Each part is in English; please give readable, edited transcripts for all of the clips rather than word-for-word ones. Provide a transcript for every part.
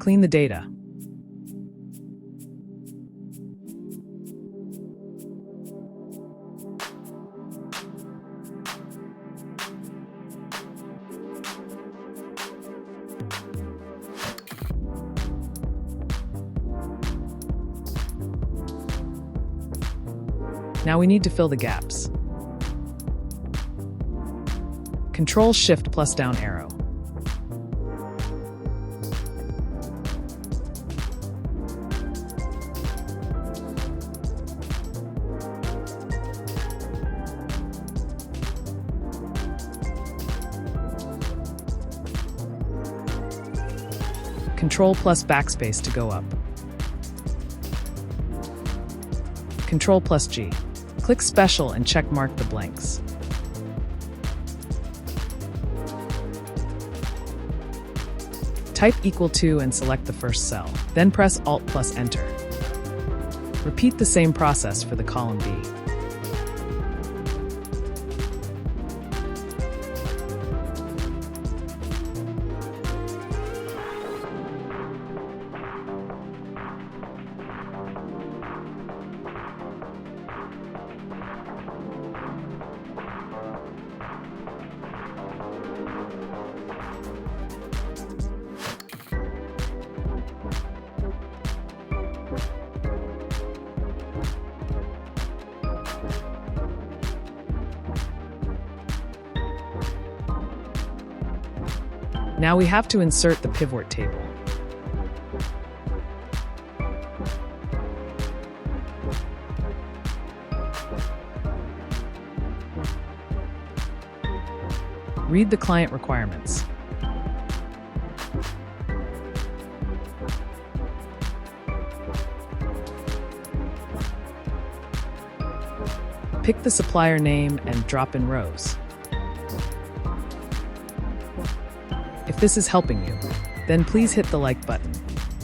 Clean the data. Now we need to fill the gaps. Control-Shift+down arrow. Control+Backspace to go up. Control+G. Click Special and check mark the blanks. Type =, and select the first cell. Then press Alt+Enter. Repeat the same process for the column B. Now we have to insert the pivot table. Read the client requirements. Pick the supplier name and drop in rows. If this is helping you, then please hit the like button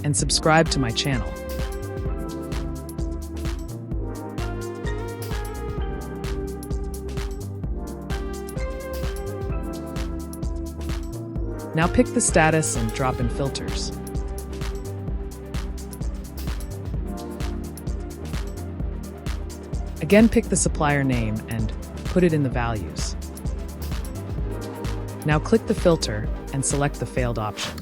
and subscribe to my channel. Now pick the status and drop in filters. Again, pick the supplier name and put it in the values. Now click the filter and select the failed option.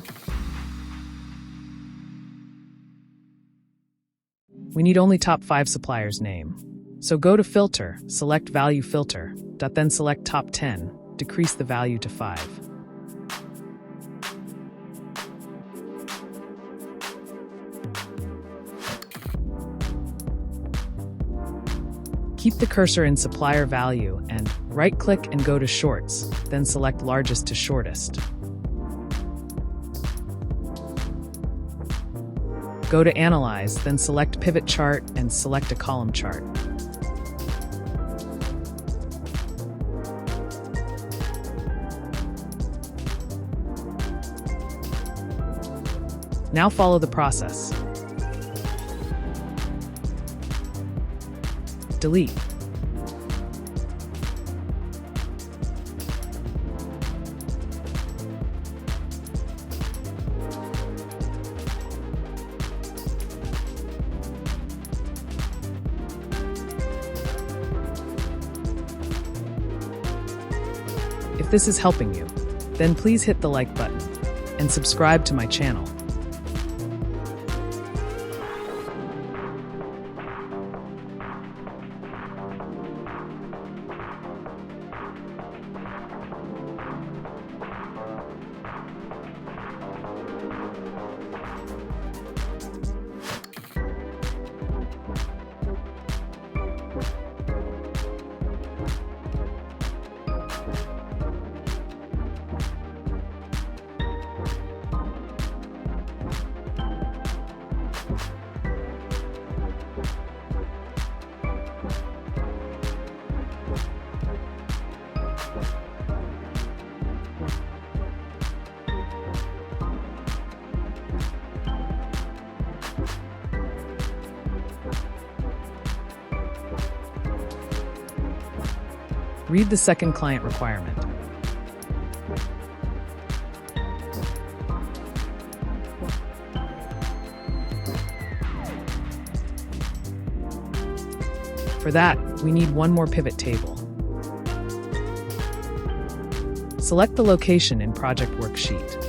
We need only top 5 suppliers' name. So go to Filter, select Value Filter, then select Top 10, decrease the value to 5. Keep the cursor in supplier value and right-click and go to Shorts, then select Largest to Shortest. Go to Analyze, then select Pivot Chart and select a column chart. Now follow the process. Delete. If this is helping you, then please hit the like button and subscribe to my channel. Read the second client requirement. For that, we need one more pivot table. Select the location in Project Worksheet.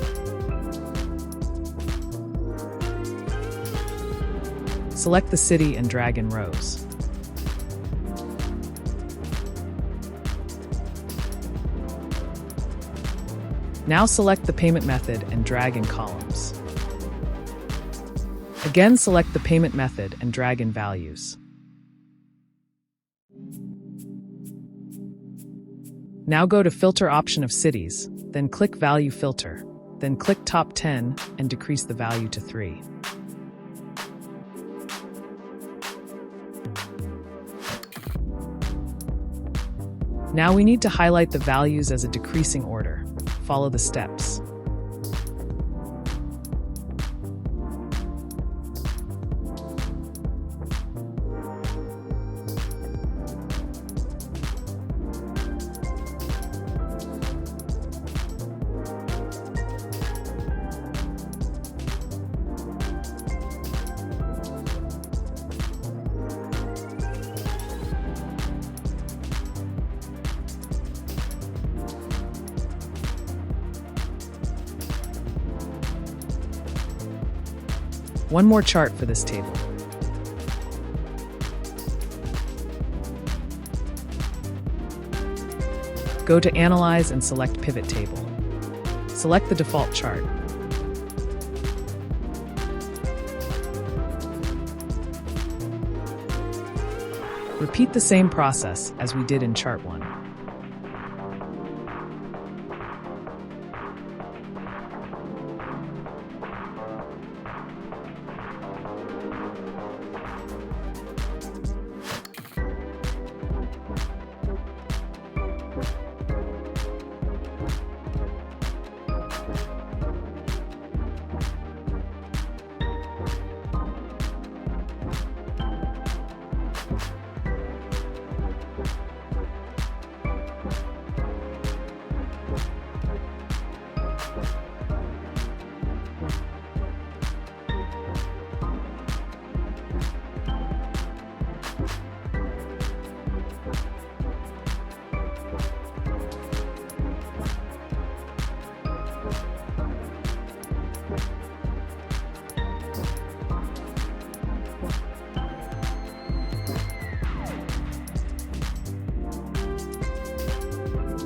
Select the city and drag in rows. Now select the payment method and drag in columns. Again, select the payment method and drag in values. Now go to Filter option of Cities, then click Value Filter, then click Top 10 and decrease the value to 3. Now we need to highlight the values as a decreasing order. Follow the steps. One more chart for this table. Go to Analyze and select Pivot Table. Select the default chart. Repeat the same process as we did in Chart 1.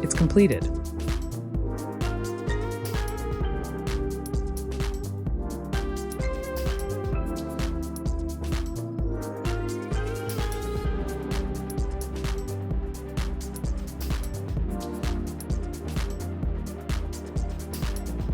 It's completed.